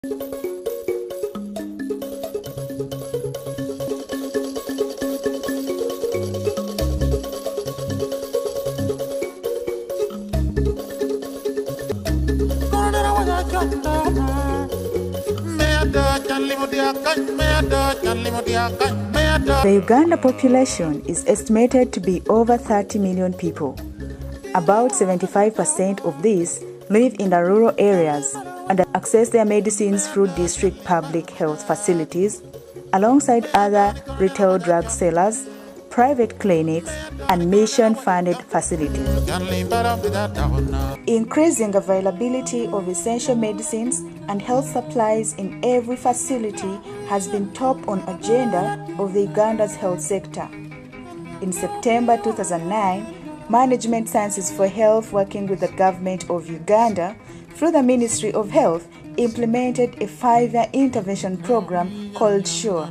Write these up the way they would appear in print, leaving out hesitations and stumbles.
The Uganda population is estimated to be over 30 million people. About 75% of these live in the rural areas and access their medicines through district public health facilities, alongside other retail drug sellers, private clinics, and mission-funded facilities. Increasing availability of essential medicines and health supplies in every facility has been top on agenda of the Uganda's health sector. In September 2009, Management Sciences for Health, working with the government of Uganda through the Ministry of Health, implemented a 5-year intervention program called SURE.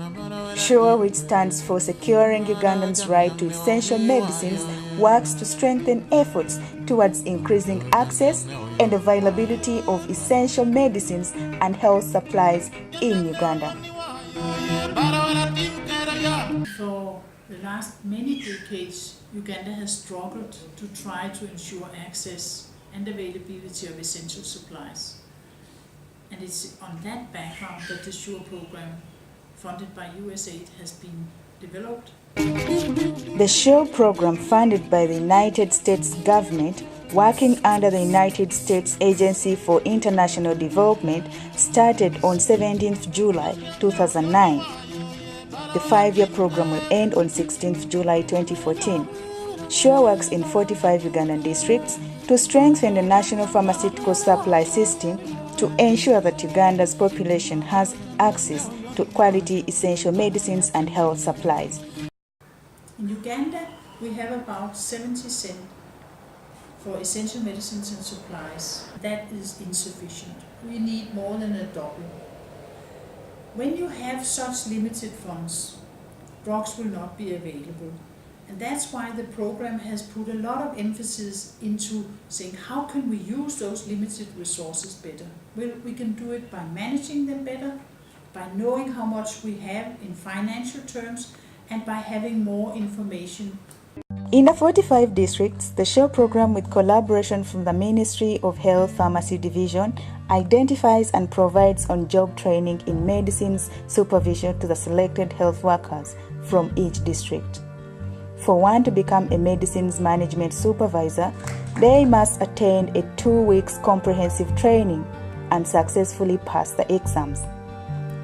SURE, which stands for Securing Ugandans' Right to Essential Medicines, works to strengthen efforts towards increasing access and availability of essential medicines and health supplies in Uganda. For the last many decades, Uganda has struggled to try to ensure access and availability of essential supplies. And it's on that background that the SURE program, funded by USAID, has been developed. The SURE program, funded by the United States government, working under the United States Agency for International Development, started on 17th July 2009. The 5-year program will end on 16th July 2014. SURE works in 45 Ugandan districts to strengthen the national pharmaceutical supply system to ensure that Uganda's population has access to quality essential medicines and health supplies. In Uganda, we have about 70 cents for essential medicines and supplies. That is insufficient. We need more than a double. When you have such limited funds, drugs will not be available. And that's why the program has put a lot of emphasis into saying, how can we use those limited resources better? Well, we can do it by managing them better, by knowing how much we have in financial terms, and by having more information. In the 45 districts, the SURE program, with collaboration from the Ministry of Health Pharmacy Division, identifies and provides on-job training in medicines supervision to the selected health workers from each district. For one to become a medicines management supervisor, they must attend a 2-week comprehensive training and successfully pass the exams.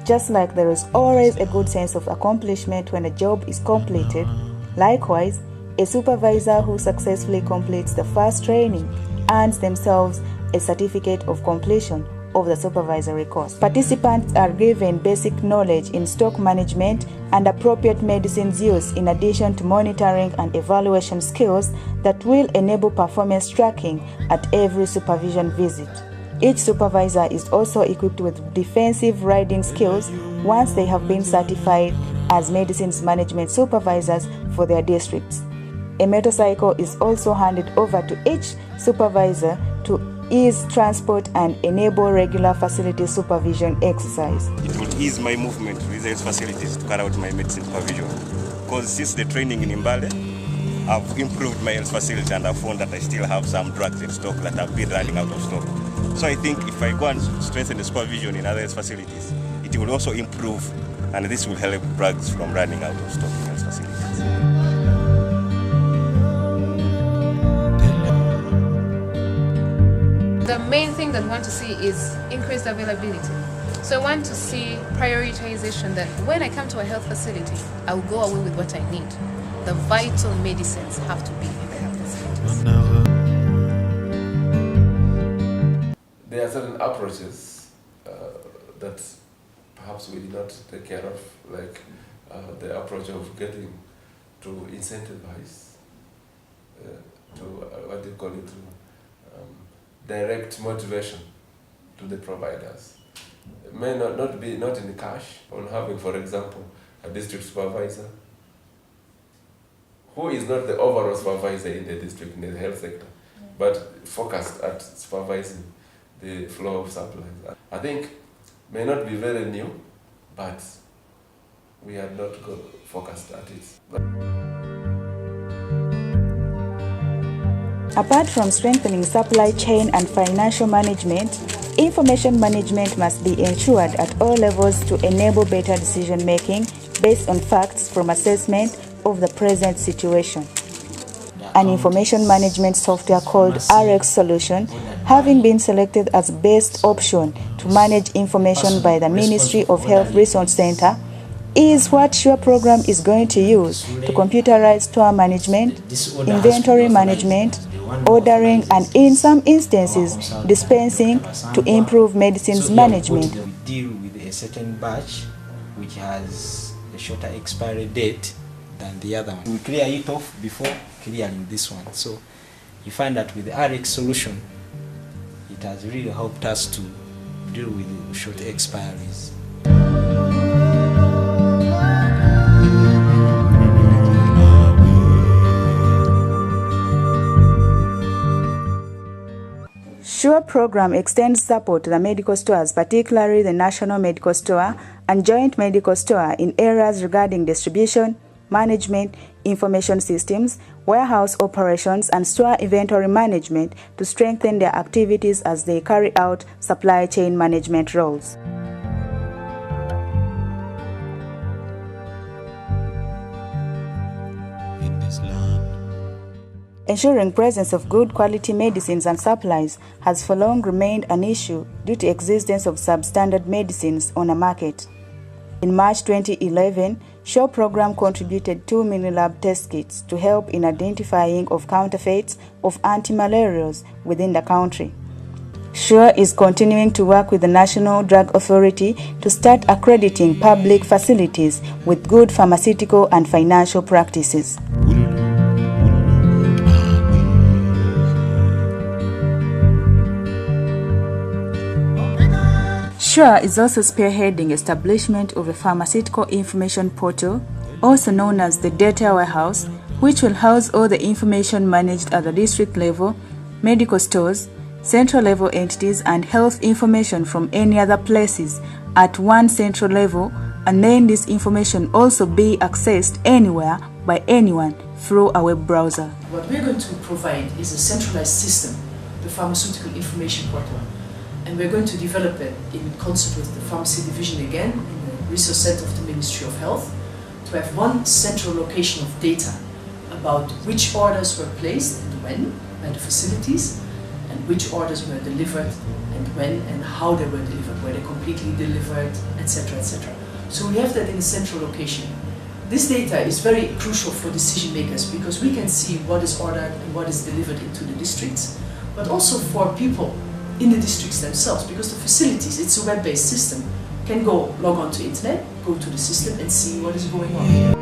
Just like there is always a good sense of accomplishment when a job is completed, likewise, a supervisor who successfully completes the first training earns themselves a certificate of completion of the supervisory course. Participants are given basic knowledge in stock management and appropriate medicines use, in addition to monitoring and evaluation skills that will enable performance tracking at every supervision visit. Each supervisor is also equipped with defensive riding skills once they have been certified as medicines management supervisors for their districts. A motorcycle is also handed over to each supervisor to ease transport and enable regular facility supervision exercise. It will ease my movement to these facilities to carry out my medicine supervision. Because since the training in Mbale, I've improved my health facility and I've found that I still have some drugs in stock that have been running out of stock. So I think if I go and strengthen the supervision in other health facilities, it will also improve, and this will help drugs from running out of stock in health facilities. The main thing that we want to see is increased availability. So I want to see prioritization, that when I come to a health facility, I will go away with what I need. The vital medicines have to be in the health facilities. There are certain approaches that perhaps we did not take care of, like the approach of getting to incentivize, to what do you call it, direct motivation to the providers. It may not be in cash, on having, for example, a district supervisor who is not the overall supervisor in the district, in the health sector, but focused at supervising the flow of supplies. I think may not be very new, but we had not focused at it. Apart from strengthening supply chain and financial management, information management must be ensured at all levels to enable better decision-making based on facts from assessment of the present situation. An information management software called RX Solution, having been selected as best option to manage information by the Ministry of Health Resource Center, is what SURE program is going to use to computerize store management, inventory management, ordering, and in some instances, dispensing to improve medicines management. We deal with a certain batch which has a shorter expiry date than the other one. We clear it off before clearing this one. So you find that with the RX solution, it has really helped us to deal with short expiries. SURE program extends support to the medical stores, particularly the National Medical Store and Joint Medical Store, in areas regarding distribution, management, information systems, warehouse operations, and store inventory management to strengthen their activities as they carry out supply chain management roles. Ensuring presence of good quality medicines and supplies has for long remained an issue due to existence of substandard medicines on a market. In March 2011, SURE program contributed 2 mini-lab test kits to help in identifying of counterfeits of antimalarials within the country. SURE is continuing to work with the National Drug Authority to start accrediting public facilities with good pharmaceutical and financial practices. SURE is also spearheading establishment of a pharmaceutical information portal, also known as the Data Warehouse, which will house all the information managed at the district level, medical stores, central level entities, and health information from any other places at one central level, and then this information also be accessed anywhere by anyone through a web browser. What we're going to provide is a centralized system, the Pharmaceutical Information Portal. And we're going to develop it in concert with the Pharmacy Division again, in the Research Center of the Ministry of Health, to have one central location of data about which orders were placed and when by the facilities, and which orders were delivered and when and how they were delivered, were they completely delivered, etc., etc. So we have that in a central location. This data is very crucial for decision makers because we can see what is ordered and what is delivered into the districts, but also for people in the districts themselves, because the facilities, it's a web-based system, can log on to internet, go to the system and see what is going on.